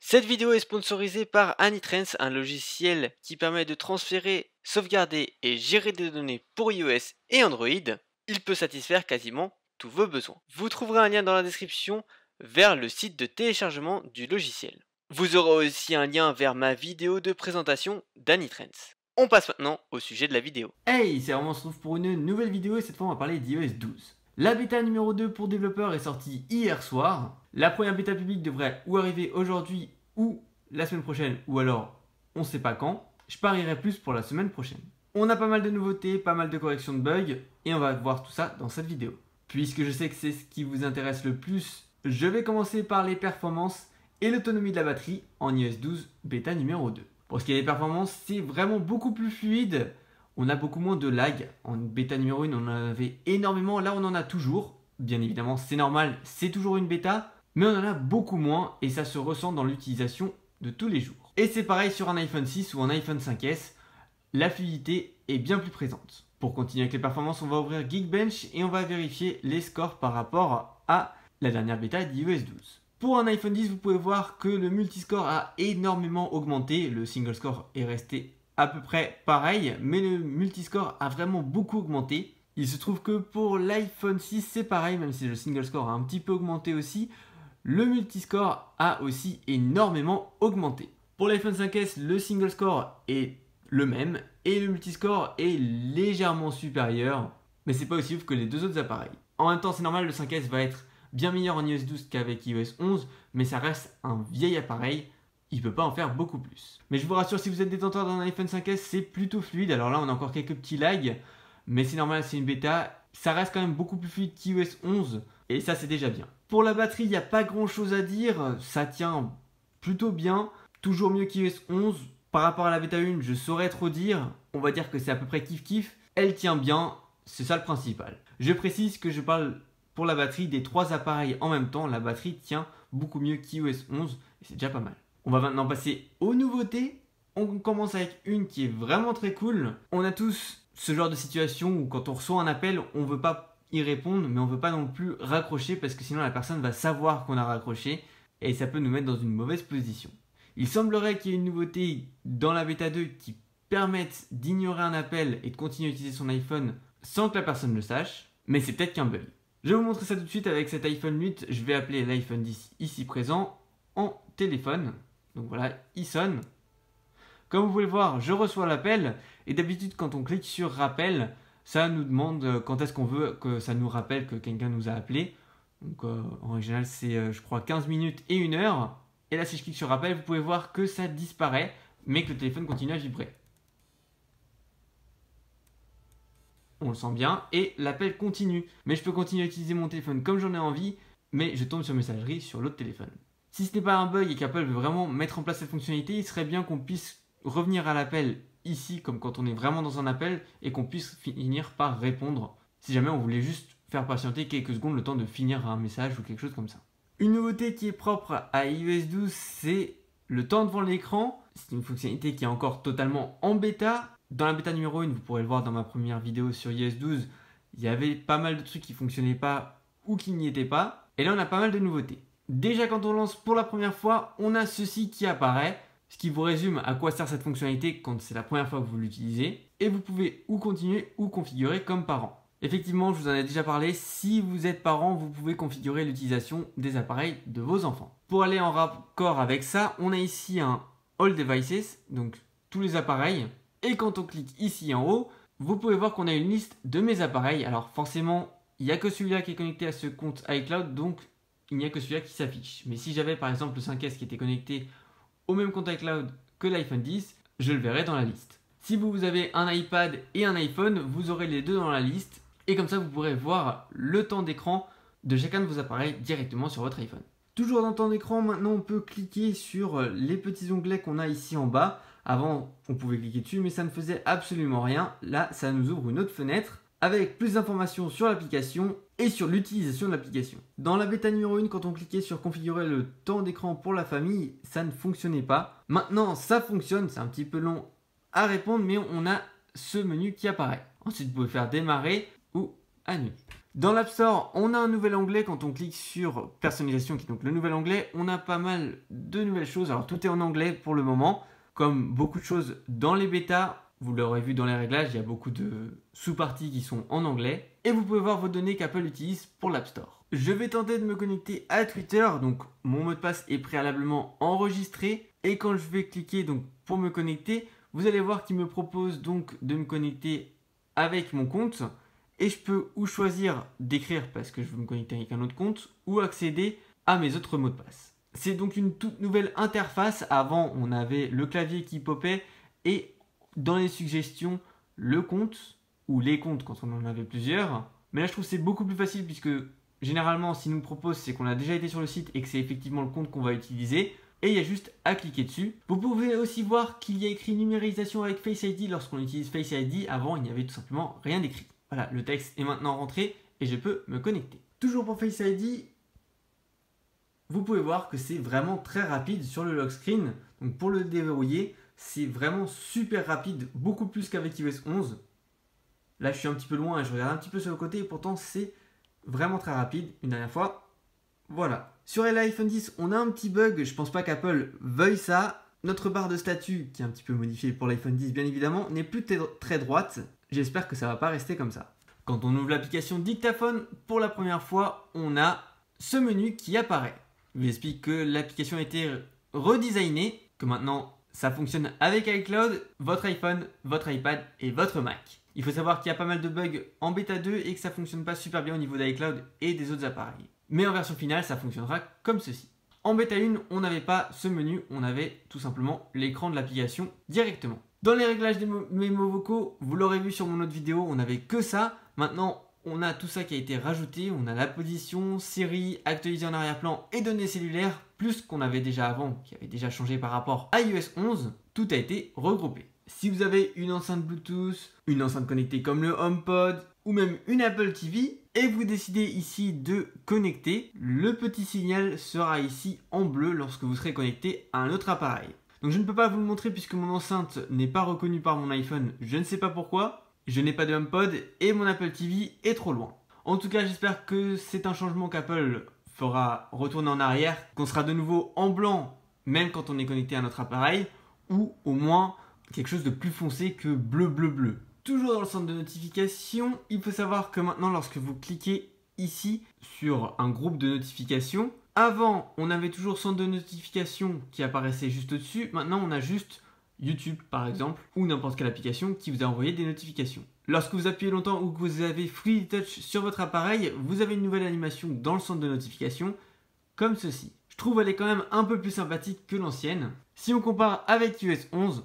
Cette vidéo est sponsorisée par Anytrans, un logiciel qui permet de transférer, sauvegarder et gérer des données pour iOS et Android. Il peut satisfaire quasiment tous vos besoins. Vous trouverez un lien dans la description vers le site de téléchargement du logiciel. Vous aurez aussi un lien vers ma vidéo de présentation d'Anytrans. On passe maintenant au sujet de la vidéo. Hey, c'est Armand, on se retrouve pour une nouvelle vidéo et cette fois on va parler d'iOS 12. La bêta numéro 2 pour développeurs est sortie hier soir. La première bêta publique devrait ou arriver aujourd'hui ou la semaine prochaine ou alors on sait pas quand. Je parierai plus pour la semaine prochaine. On a pas mal de nouveautés, pas mal de corrections de bugs et on va voir tout ça dans cette vidéo. Puisque je sais que c'est ce qui vous intéresse le plus, je vais commencer par les performances et l'autonomie de la batterie en iOS 12 bêta numéro 2. Pour ce qui est des performances, c'est vraiment beaucoup plus fluide. On a beaucoup moins de lag. En bêta numéro 1, on en avait énormément. Là, on en a toujours. Bien évidemment, c'est normal, c'est toujours une bêta. Mais on en a beaucoup moins et ça se ressent dans l'utilisation de tous les jours. Et c'est pareil sur un iPhone 6 ou un iPhone 5S. La fluidité est bien plus présente. Pour continuer avec les performances, on va ouvrir Geekbench et on va vérifier les scores par rapport à la dernière bêta d'iOS 12. Pour un iPhone 10, vous pouvez voir que le multiscore a énormément augmenté. Le single score est resté à peu près pareil, mais le multiscore a vraiment beaucoup augmenté. Il se trouve que pour l'iPhone 6, c'est pareil, même si le single score a un petit peu augmenté aussi. Le multiscore a aussi énormément augmenté. Pour l'iPhone 5S, le single score est le même et le multiscore est légèrement supérieur, mais c'est pas aussi ouf que les deux autres appareils. En même temps, c'est normal, le 5S va être bien meilleur en iOS 12 qu'avec iOS 11, mais ça reste un vieil appareil, il ne peut pas en faire beaucoup plus. Mais je vous rassure, si vous êtes détenteur d'un iPhone 5S, c'est plutôt fluide. Alors là, on a encore quelques petits lags, mais c'est normal, c'est une bêta. Ça reste quand même beaucoup plus fluide qu'iOS 11, et ça, c'est déjà bien. Pour la batterie, il n'y a pas grand chose à dire, ça tient plutôt bien, toujours mieux qu'iOS 11. Par rapport à la bêta 1, je saurais trop dire, on va dire que c'est à peu près kiff-kiff. Elle tient bien, c'est ça le principal. Je précise que je parle pour la batterie des trois appareils en même temps. La batterie tient beaucoup mieux qu'iOS 11 et c'est déjà pas mal. On va maintenant passer aux nouveautés. On commence avec une qui est vraiment très cool. On a tous ce genre de situation où quand on reçoit un appel, on ne veut pas y répondre, mais on ne veut pas non plus raccrocher parce que sinon la personne va savoir qu'on a raccroché et ça peut nous mettre dans une mauvaise position. Il semblerait qu'il y ait une nouveauté dans la bêta 2 qui permette d'ignorer un appel et de continuer à utiliser son iPhone sans que la personne le sache, mais c'est peut-être qu'un bug. Je vais vous montrer ça tout de suite avec cet iPhone 8. Je vais appeler l'iPhone 10 ici présent en téléphone. Donc voilà, il sonne. Comme vous pouvez le voir, je reçois l'appel. Et d'habitude, quand on clique sur rappel, ça nous demande quand est-ce qu'on veut que ça nous rappelle que quelqu'un nous a appelé. Donc en général, c'est je crois 15 minutes et 1 heure. Et là, si je clique sur rappel, vous pouvez voir que ça disparaît, mais que le téléphone continue à vibrer. On le sent bien et l'appel continue. Mais je peux continuer à utiliser mon téléphone comme j'en ai envie, mais je tombe sur messagerie sur l'autre téléphone. Si ce n'est pas un bug et qu'Apple veut vraiment mettre en place cette fonctionnalité, il serait bien qu'on puisse revenir à l'appel ici, comme quand on est vraiment dans un appel, et qu'on puisse finir par répondre si jamais on voulait juste faire patienter quelques secondes le temps de finir un message ou quelque chose comme ça. Une nouveauté qui est propre à iOS 12, c'est le temps devant l'écran. C'est une fonctionnalité qui est encore totalement en bêta. Dans la bêta numéro 1, vous pourrez le voir dans ma première vidéo sur iOS 12, il y avait pas mal de trucs qui ne fonctionnaient pas ou qui n'y étaient pas. Et là, on a pas mal de nouveautés. Déjà, quand on lance pour la première fois, on a ceci qui apparaît, ce qui vous résume à quoi sert cette fonctionnalité quand c'est la première fois que vous l'utilisez. Et vous pouvez ou continuer ou configurer comme parent. Effectivement, je vous en ai déjà parlé, si vous êtes parent, vous pouvez configurer l'utilisation des appareils de vos enfants. Pour aller en raccord avec ça, on a ici un All Devices, donc tous les appareils. Et quand on clique ici en haut, vous pouvez voir qu'on a une liste de mes appareils. Alors forcément, il n'y a que celui-là qui est connecté à ce compte iCloud, donc il n'y a que celui-là qui s'affiche. Mais si j'avais par exemple le 5S qui était connecté au même compte iCloud que l'iPhone 10, je le verrai dans la liste. Si vous avez un iPad et un iPhone, vous aurez les deux dans la liste. Et comme ça, vous pourrez voir le temps d'écran de chacun de vos appareils directement sur votre iPhone. Toujours dans le temps d'écran, maintenant on peut cliquer sur les petits onglets qu'on a ici en bas. Avant, on pouvait cliquer dessus, mais ça ne faisait absolument rien. Là, ça nous ouvre une autre fenêtre avec plus d'informations sur l'application et sur l'utilisation de l'application. Dans la bêta numéro 1, quand on cliquait sur configurer le temps d'écran pour la famille, ça ne fonctionnait pas. Maintenant, ça fonctionne, c'est un petit peu long à répondre, mais on a ce menu qui apparaît. Ensuite, vous pouvez faire démarrer ou annuler. Dans l'App Store, on a un nouvel onglet. Quand on clique sur personnalisation, qui est donc le nouvel onglet, on a pas mal de nouvelles choses. Alors tout est en anglais pour le moment, comme beaucoup de choses dans les bêtas. Vous l'aurez vu dans les réglages, il y a beaucoup de sous-parties qui sont en anglais. Et vous pouvez voir vos données qu'Apple utilise pour l'App Store. Je vais tenter de me connecter à Twitter. Donc mon mot de passe est préalablement enregistré. Et quand je vais cliquer donc, pour me connecter, vous allez voir qu'il me propose donc de me connecter avec mon compte. Et je peux ou choisir d'écrire parce que je veux me connecter avec un autre compte ou accéder à mes autres mots de passe. C'est donc une toute nouvelle interface. Avant, on avait le clavier qui popait et dans les suggestions, le compte ou les comptes quand on en avait plusieurs. Mais là, je trouve que c'est beaucoup plus facile puisque généralement, s'il nous propose, c'est qu'on a déjà été sur le site et que c'est effectivement le compte qu'on va utiliser. Et il y a juste à cliquer dessus. Vous pouvez aussi voir qu'il y a écrit numérisation avec Face ID lorsqu'on utilise Face ID. Avant, il n'y avait tout simplement rien d'écrit. Voilà, le texte est maintenant rentré et je peux me connecter. Toujours pour Face ID, vous pouvez voir que c'est vraiment très rapide sur le lock screen. Donc pour le déverrouiller, c'est vraiment super rapide, beaucoup plus qu'avec iOS 11. Là, je suis un petit peu loin et je regarde un petit peu sur le côté et pourtant c'est vraiment très rapide. Une dernière fois, voilà. Sur l'iPhone 10, on a un petit bug, je pense pas qu'Apple veuille ça. Notre barre de statut, qui est un petit peu modifiée pour l'iPhone 10 bien évidemment, n'est plus très droite. J'espère que ça va pas rester comme ça. Quand on ouvre l'application Dictaphone, pour la première fois, on a ce menu qui apparaît. Je vous explique que l'application a été redesignée, que maintenant ça fonctionne avec iCloud, votre iPhone, votre iPad et votre Mac. Il faut savoir qu'il y a pas mal de bugs en bêta 2 et que ça fonctionne pas super bien au niveau d'iCloud et des autres appareils. Mais en version finale, ça fonctionnera comme ceci. En bêta 1, on n'avait pas ce menu, on avait tout simplement l'écran de l'application directement. Dans les réglages des mémos vocaux, vous l'aurez vu sur mon autre vidéo, on n'avait que ça. Maintenant, on a tout ça qui a été rajouté. On a la position, Siri, actualisé en arrière-plan et données cellulaires, plus qu'on avait déjà avant, qui avait déjà changé par rapport à iOS 11. Tout a été regroupé. Si vous avez une enceinte Bluetooth, une enceinte connectée comme le HomePod ou même une Apple TV et vous décidez ici de connecter, le petit signal sera ici en bleu lorsque vous serez connecté à un autre appareil. Donc je ne peux pas vous le montrer puisque mon enceinte n'est pas reconnue par mon iPhone, je ne sais pas pourquoi. Je n'ai pas de HomePod et mon Apple TV est trop loin. En tout cas, j'espère que c'est un changement qu'Apple fera retourner en arrière, qu'on sera de nouveau en blanc même quand on est connecté à notre appareil, ou au moins quelque chose de plus foncé que bleu bleu bleu. Toujours dans le centre de notification, il faut savoir que maintenant lorsque vous cliquez ici sur un groupe de notifications, avant on avait toujours centre de notification qui apparaissait juste au-dessus, maintenant on a juste YouTube par exemple, ou n'importe quelle application qui vous a envoyé des notifications. Lorsque vous appuyez longtemps ou que vous avez Free Touch sur votre appareil, vous avez une nouvelle animation dans le centre de notification, comme ceci. Je trouve elle est quand même un peu plus sympathique que l'ancienne. Si on compare avec iOS 11,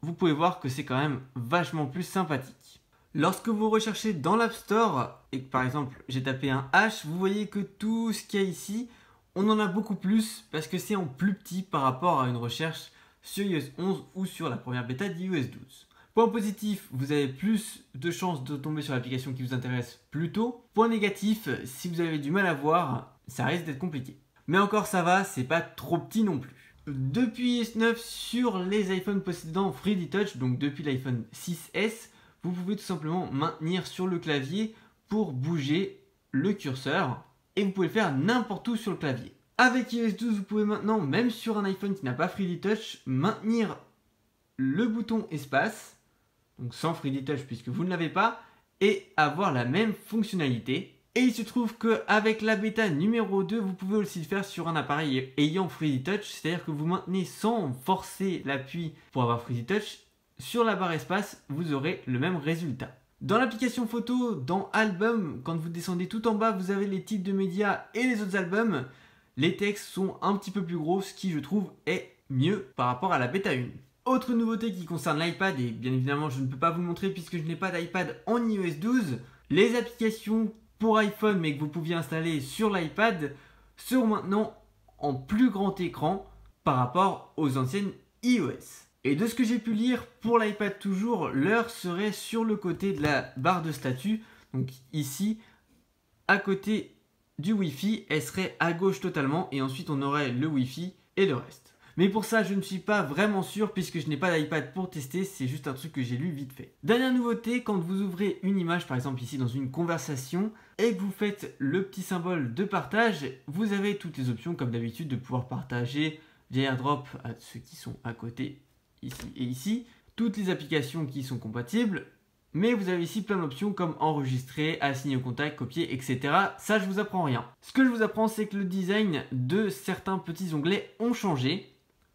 vous pouvez voir que c'est quand même vachement plus sympathique. Lorsque vous recherchez dans l'App Store, et que par exemple j'ai tapé un H, vous voyez que tout ce qu'il y a ici, on en a beaucoup plus parce que c'est en plus petit par rapport à une recherche sur iOS 11 ou sur la première bêta d'iOS 12. Point positif, vous avez plus de chances de tomber sur l'application qui vous intéresse plus tôt. Point négatif, si vous avez du mal à voir, ça risque d'être compliqué. Mais encore ça va, c'est pas trop petit non plus. Depuis iOS 9 sur les iPhones possédant 3D Touch, donc depuis l'iPhone 6S, vous pouvez tout simplement maintenir sur le clavier pour bouger le curseur et vous pouvez le faire n'importe où sur le clavier. Avec iOS 12, vous pouvez maintenant, même sur un iPhone qui n'a pas 3D Touch, maintenir le bouton espace, donc sans 3D Touch puisque vous ne l'avez pas, et avoir la même fonctionnalité. Et il se trouve qu'avec la bêta numéro 2, vous pouvez aussi le faire sur un appareil ayant 3D Touch, c'est-à-dire que vous maintenez sans forcer l'appui pour avoir 3D Touch, sur la barre espace, vous aurez le même résultat. Dans l'application photo, dans Album, quand vous descendez tout en bas, vous avez les titres de médias et les autres albums. Les textes sont un petit peu plus gros, ce qui je trouve est mieux par rapport à la bêta 1. Autre nouveauté qui concerne l'iPad, et bien évidemment je ne peux pas vous le montrer puisque je n'ai pas d'iPad en iOS 12, les applications pour iPhone mais que vous pouviez installer sur l'iPad seront maintenant en plus grand écran par rapport aux anciennes iOS. Et de ce que j'ai pu lire, pour l'iPad toujours, l'heure serait sur le côté de la barre de statut, donc ici, à côté du Wi-Fi, elle serait à gauche totalement et ensuite on aurait le Wi-Fi et le reste. Mais pour ça, je ne suis pas vraiment sûr puisque je n'ai pas d'iPad pour tester, c'est juste un truc que j'ai lu vite fait. Dernière nouveauté, quand vous ouvrez une image, par exemple ici dans une conversation, et que vous faites le petit symbole de partage, vous avez toutes les options comme d'habitude de pouvoir partager via AirDrop à ceux qui sont à côté, ici et ici, toutes les applications qui sont compatibles. Mais vous avez ici plein d'options comme enregistrer, assigner au contact, copier, etc. Ça, je vous apprends rien. Ce que je vous apprends, c'est que le design de certains petits onglets ont changé.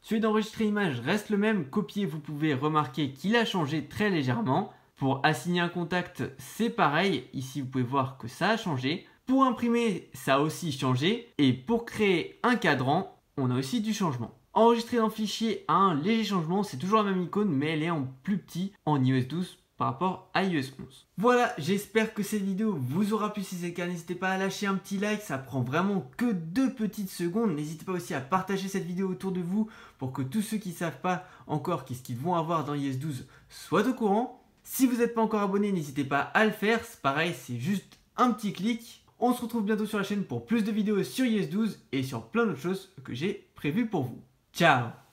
Celui d'enregistrer image reste le même. Copier, vous pouvez remarquer qu'il a changé très légèrement. Pour assigner un contact, c'est pareil. Ici, vous pouvez voir que ça a changé. Pour imprimer, ça a aussi changé. Et pour créer un cadran, on a aussi du changement. Enregistrer dans le fichier a un léger changement. C'est toujours la même icône, mais elle est en plus petit en iOS 12. Par rapport à iOS 11. Voilà, j'espère que cette vidéo vous aura plu. Si c'est le cas, n'hésitez pas à lâcher un petit like, ça prend vraiment que 2 petites secondes. N'hésitez pas aussi à partager cette vidéo autour de vous pour que tous ceux qui ne savent pas encore qu'est-ce qu'ils vont avoir dans iOS 12 soient au courant. Si vous n'êtes pas encore abonné, n'hésitez pas à le faire, c'est pareil, c'est juste un petit clic. On se retrouve bientôt sur la chaîne pour plus de vidéos sur iOS 12 et sur plein d'autres choses que j'ai prévues pour vous. Ciao!